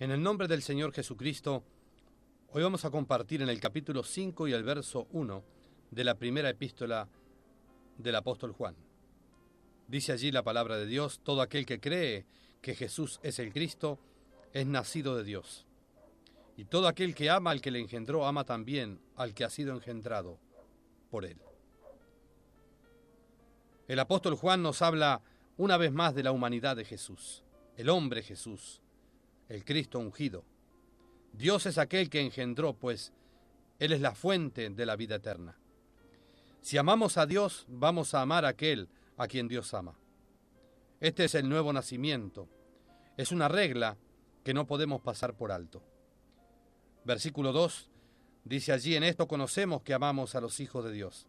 En el nombre del Señor Jesucristo, hoy vamos a compartir en el capítulo 5 y el verso 1 de la primera epístola del apóstol Juan. Dice allí la palabra de Dios: todo aquel que cree que Jesús es el Cristo es nacido de Dios. Y todo aquel que ama al que le engendró, ama también al que ha sido engendrado por él. El apóstol Juan nos habla una vez más de la humanidad de Jesús, el hombre Jesús, el Cristo ungido. Dios es aquel que engendró, pues Él es la fuente de la vida eterna. Si amamos a Dios, vamos a amar a aquel a quien Dios ama. Este es el nuevo nacimiento. Es una regla que no podemos pasar por alto. Versículo 2 dice allí: en esto conocemos que amamos a los hijos de Dios,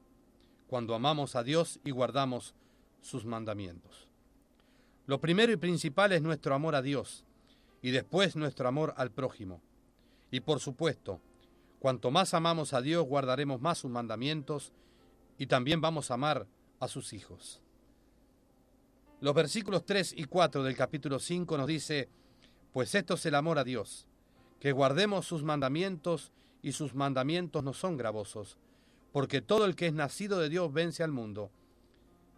cuando amamos a Dios y guardamos sus mandamientos. Lo primero y principal es nuestro amor a Dios, y después nuestro amor al prójimo. Y por supuesto, cuanto más amamos a Dios, guardaremos más sus mandamientos y también vamos a amar a sus hijos. Los versículos 3 y 4 del capítulo 5 nos dice: pues esto es el amor a Dios, que guardemos sus mandamientos, y sus mandamientos no son gravosos, porque todo el que es nacido de Dios vence al mundo.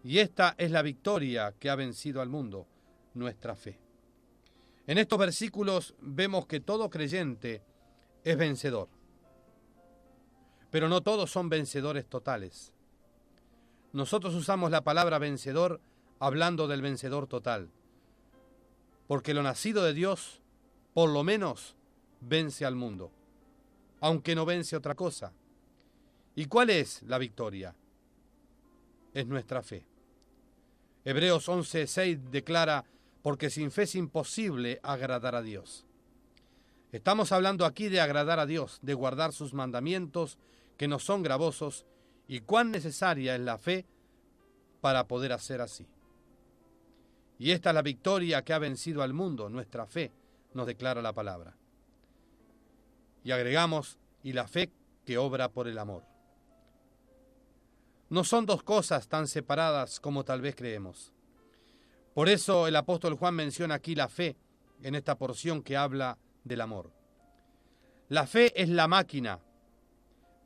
Y esta es la victoria que ha vencido al mundo, nuestra fe. En estos versículos vemos que todo creyente es vencedor, pero no todos son vencedores totales. Nosotros usamos la palabra vencedor hablando del vencedor total, porque lo nacido de Dios, por lo menos, vence al mundo, aunque no vence otra cosa. ¿Y cuál es la victoria? Es nuestra fe. Hebreos 11:6 declara: porque sin fe es imposible agradar a Dios. Estamos hablando aquí de agradar a Dios, de guardar sus mandamientos, que no son gravosos, y cuán necesaria es la fe para poder hacer así. Y esta es la victoria que ha vencido al mundo, nuestra fe, nos declara la palabra. Y agregamos: y la fe que obra por el amor. No son dos cosas tan separadas como tal vez creemos. Por eso el apóstol Juan menciona aquí la fe en esta porción que habla del amor. La fe es la máquina,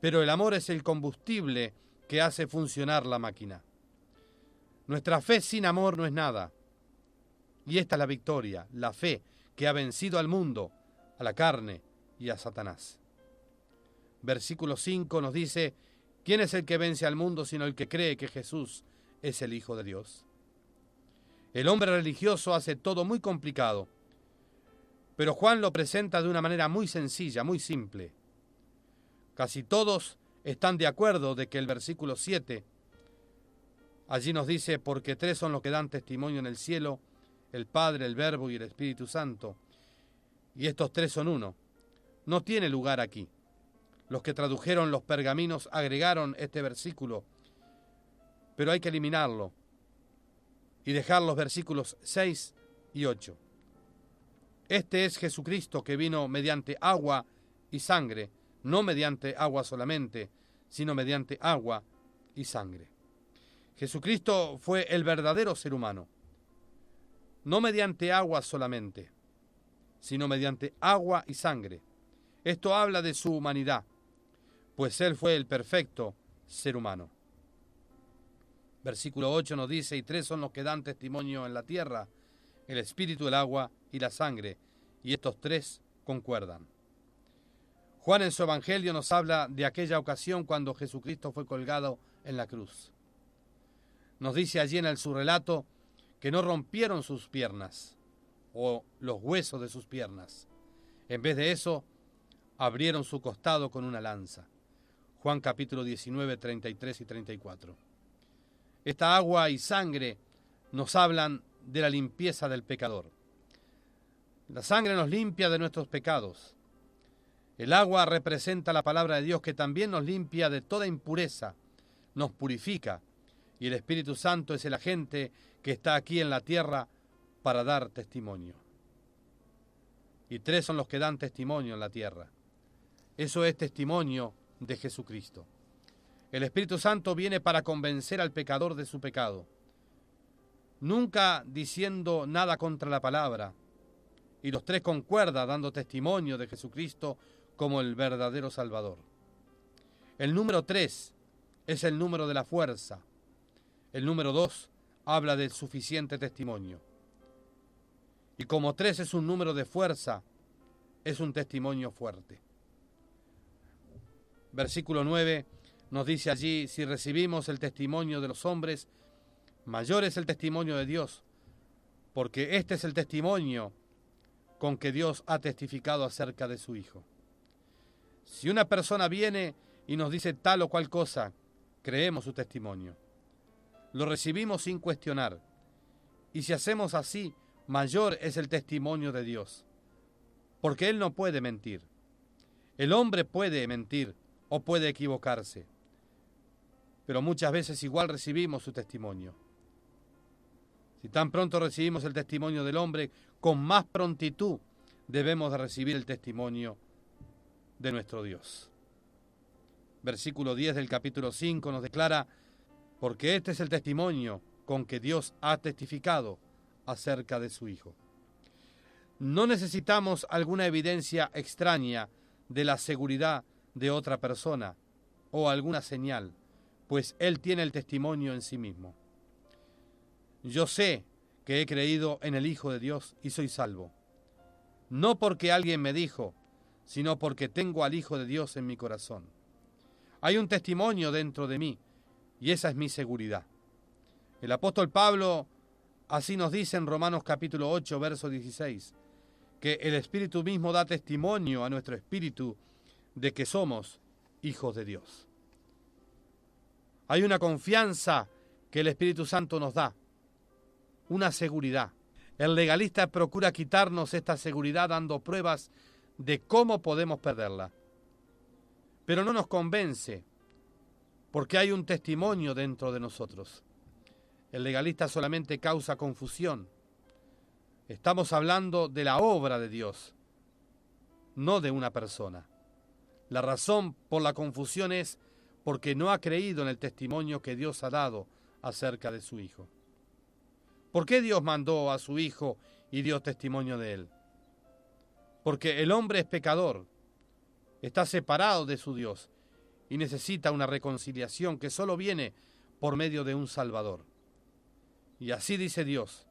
pero el amor es el combustible que hace funcionar la máquina. Nuestra fe sin amor no es nada. Y esta es la victoria, la fe que ha vencido al mundo, a la carne y a Satanás. Versículo 5 nos dice: ¿quién es el que vence al mundo sino el que cree que Jesús es el Hijo de Dios? El hombre religioso hace todo muy complicado, pero Juan lo presenta de una manera muy sencilla, muy simple. Casi todos están de acuerdo de que el versículo 7, allí nos dice: porque tres son los que dan testimonio en el cielo, el Padre, el Verbo y el Espíritu Santo, y estos tres son uno. No tiene lugar aquí. Los que tradujeron los pergaminos agregaron este versículo, pero hay que eliminarlo y dejar los versículos 6 y 8. Este es Jesucristo, que vino mediante agua y sangre, no mediante agua solamente, sino mediante agua y sangre. Jesucristo fue el verdadero ser humano, no mediante agua solamente, sino mediante agua y sangre. Esto habla de su humanidad, pues Él fue el perfecto ser humano. Versículo 8 nos dice: y tres son los que dan testimonio en la tierra, el espíritu, el agua y la sangre, y estos tres concuerdan. Juan en su evangelio nos habla de aquella ocasión cuando Jesucristo fue colgado en la cruz. Nos dice allí en su relato que no rompieron sus piernas o los huesos de sus piernas. En vez de eso, abrieron su costado con una lanza. Juan capítulo 19, 33 y 34. Esta agua y sangre nos hablan de la limpieza del pecador. La sangre nos limpia de nuestros pecados. El agua representa la palabra de Dios, que también nos limpia de toda impureza, nos purifica. Y el Espíritu Santo es el agente que está aquí en la tierra para dar testimonio. Y tres son los que dan testimonio en la tierra. Eso es testimonio de Jesucristo. El Espíritu Santo viene para convencer al pecador de su pecado, nunca diciendo nada contra la palabra, y los tres concuerdan dando testimonio de Jesucristo como el verdadero Salvador. El número 3 es el número de la fuerza. El número 2 habla del suficiente testimonio. Y como 3 es un número de fuerza, es un testimonio fuerte. Versículo 9 nos dice allí: si recibimos el testimonio de los hombres, mayor es el testimonio de Dios, porque este es el testimonio con que Dios ha testificado acerca de su Hijo. Si una persona viene y nos dice tal o cual cosa, creemos su testimonio. Lo recibimos sin cuestionar. Y si hacemos así, mayor es el testimonio de Dios, porque Él no puede mentir. El hombre puede mentir o puede equivocarse, pero muchas veces igual recibimos su testimonio. Si tan pronto recibimos el testimonio del hombre, con más prontitud debemos de recibir el testimonio de nuestro Dios. Versículo 10 del capítulo 5 nos declara: porque este es el testimonio con que Dios ha testificado acerca de su Hijo. No necesitamos alguna evidencia extraña de la seguridad de otra persona o alguna señal, pues Él tiene el testimonio en sí mismo. Yo sé que he creído en el Hijo de Dios y soy salvo, no porque alguien me dijo, sino porque tengo al Hijo de Dios en mi corazón. Hay un testimonio dentro de mí y esa es mi seguridad. El apóstol Pablo así nos dice en Romanos capítulo 8, verso 16, que el Espíritu mismo da testimonio a nuestro espíritu de que somos hijos de Dios. Hay una confianza que el Espíritu Santo nos da, una seguridad. El legalista procura quitarnos esta seguridad dando pruebas de cómo podemos perderla. Pero no nos convence, porque hay un testimonio dentro de nosotros. El legalista solamente causa confusión. Estamos hablando de la obra de Dios, no de una persona. La razón por la confusión es porque no ha creído en el testimonio que Dios ha dado acerca de su Hijo. ¿Por qué Dios mandó a su Hijo y dio testimonio de Él? Porque el hombre es pecador, está separado de su Dios y necesita una reconciliación que solo viene por medio de un Salvador. Y así dice Dios,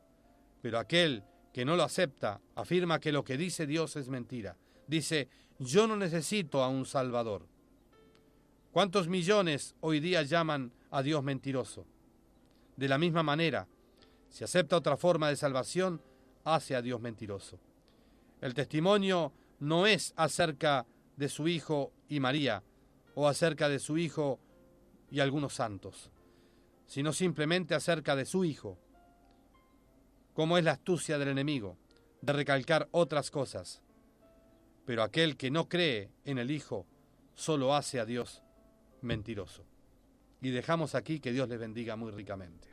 pero aquel que no lo acepta afirma que lo que dice Dios es mentira. Dice: yo no necesito a un Salvador. ¿Cuántos millones hoy día llaman a Dios mentiroso? De la misma manera, si acepta otra forma de salvación, hace a Dios mentiroso. El testimonio no es acerca de su Hijo y María, o acerca de su Hijo y algunos santos, sino simplemente acerca de su Hijo. Como es la astucia del enemigo de recalcar otras cosas. Pero aquel que no cree en el Hijo solo hace a Dios mentiroso. Y dejamos aquí, que Dios les bendiga muy ricamente.